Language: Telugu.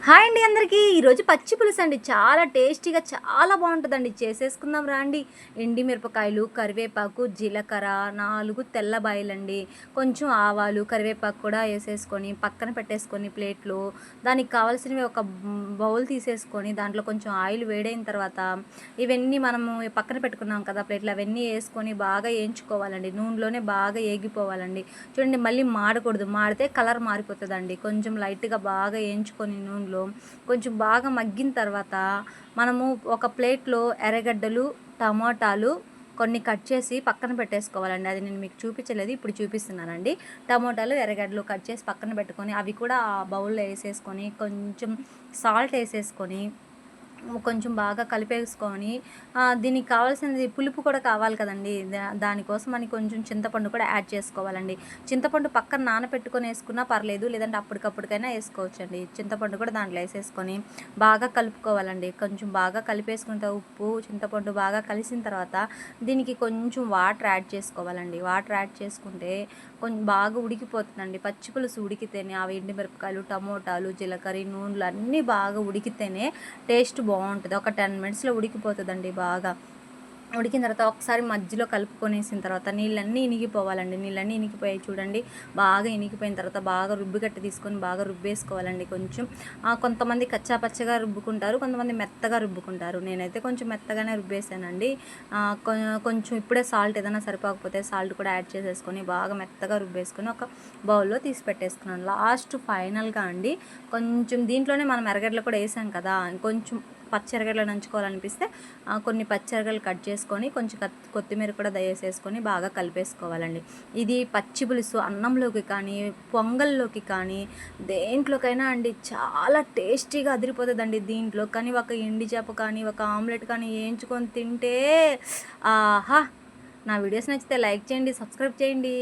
హాయ్ అండి అందరికీ. ఈరోజు పచ్చి పులుసు అండి. చాలా టేస్టీగా చాలా బాగుంటుందండి. చేసేసుకుందాం రండి. ఎండి మిరపకాయలు, కరివేపాకు, జీలకర్ర, 4 తెల్లబాయలండి, కొంచెం ఆవాలు, కరివేపాకు కూడా వేసేసుకొని పక్కన పెట్టేసుకొని ప్లేట్లో దానికి కావాల్సినవి ఒక బౌల్ తీసేసుకొని దాంట్లో కొంచెం ఆయిల్ వేడైన తర్వాత ఇవన్నీ మనము పక్కన పెట్టుకున్నాం కదా ప్లేట్లో, అవన్నీ వేసుకొని బాగా వేయించుకోవాలండి. నూనెలోనే బాగా ఏగిపోవాలండి. చూడండి, మళ్ళీ మాడకూడదు. మాడితే కలర్ మారిపోతుందండి. కొంచెం లైట్గా బాగా వేయించుకొని నూనెలో కొంచెం బాగా మగ్గిన తర్వాత మనము ఒక ప్లేట్లో ఎర్రగడ్డలు, టమాటాలు కొన్ని కట్ చేసి పక్కన పెట్టేసుకోవాలండి. అది నేను మీకు చూపించలేదు, ఇప్పుడు చూపిస్తున్నానండి. టమాటాలు, ఎర్రగడ్డలు కట్ చేసి పక్కన పెట్టుకొని అవి కూడా ఆ బౌల్లో వేసేసుకొని కొంచెం సాల్ట్ వేసేసుకొని కొంచెం బాగా కలిపేసుకొని దీనికి కావాల్సినది పులుపు కూడా కావాలి కదండి. దానికోసం కొంచెం చింతపండు కూడా యాడ్ చేసుకోవాలండి. చింతపండు పక్కన నానబెట్టుకొని వేసుకున్నా పర్లేదు, లేదంటే అప్పటికప్పటికైనా వేసుకోవచ్చండి. చింతపండు కూడా దాంట్లో వేసేసుకొని బాగా కలుపుకోవాలండి. కొంచెం బాగా కలిపేసుకుంటే ఉప్పు, చింతపండు బాగా కలిసిన తర్వాత దీనికి కొంచెం వాటర్ యాడ్ చేసుకోవాలండి. వాటర్ యాడ్ చేసుకుంటే కొంచెం బాగా ఉడికిపోతుందండి. పచ్చి పులుసు ఉడికితేనే ఆ ఎండుమిరపకాయలు, టమోటాలు, జీలకర్ర, నూనెలు అన్నీ బాగా ఉడికితేనే టేస్ట్ బాగుంటుంది. ఒక 10 మినిట్స్లో ఉడికిపోతుందండి. బాగా ఉడికిన తర్వాత ఒకసారి మధ్యలో కలుపుకొనేసిన తర్వాత నీళ్ళన్నీ ఇనిగిపోవాలండి. నీళ్ళన్నీ ఇనిగిపోయాయి చూడండి. బాగా ఇనిగిపోయిన తర్వాత బాగా రుబ్బిగట్టి తీసుకొని బాగా రుబ్బేసుకోవాలండి. కొంచెం కొంతమంది కచ్చా పచ్చగా రుబ్బుకుంటారు, కొంతమంది మెత్తగా రుబ్బుకుంటారు. నేనైతే కొంచెం మెత్తగానే రుబ్బేసానండి. కొంచెం ఇప్పుడే సాల్ట్ ఏదైనా సరిపోకపోతే సాల్ట్ కూడా యాడ్ చేసేసుకొని బాగా మెత్తగా రుబ్బేసుకొని ఒక బౌల్లో తీసి పెట్టేసుకున్నాను. లాస్ట్ ఫైనల్గా అండి కొంచెం దీంట్లోనే మనం ఎర్రగడ్డలు కూడా వేసాం కదా, కొంచెం పచ్చెరగడ్డలు నంచుకోవాలనిపిస్తే కొన్ని పచ్చెరగడ్డలు కట్ చేసుకొని కొంచెం కొత్తిమీర కూడా వేసేసుకొని బాగా కలిపేసుకోవాలండి. ఇది పచ్చి పులుసు అన్నంలోకి కానీ, పొంగల్లోకి కానీ, దేంట్లోకైనా అండి చాలా టేస్టీగా అదిరిపోతుందండి. దీంట్లో కానీ ఒక ఎండి చేప కానీ, ఒక ఆమ్లెట్ కానీ వేయించుకొని తింటే ఆహా! నా వీడియోస్ నచ్చితే లైక్ చేయండి, సబ్స్క్రైబ్ చేయండి.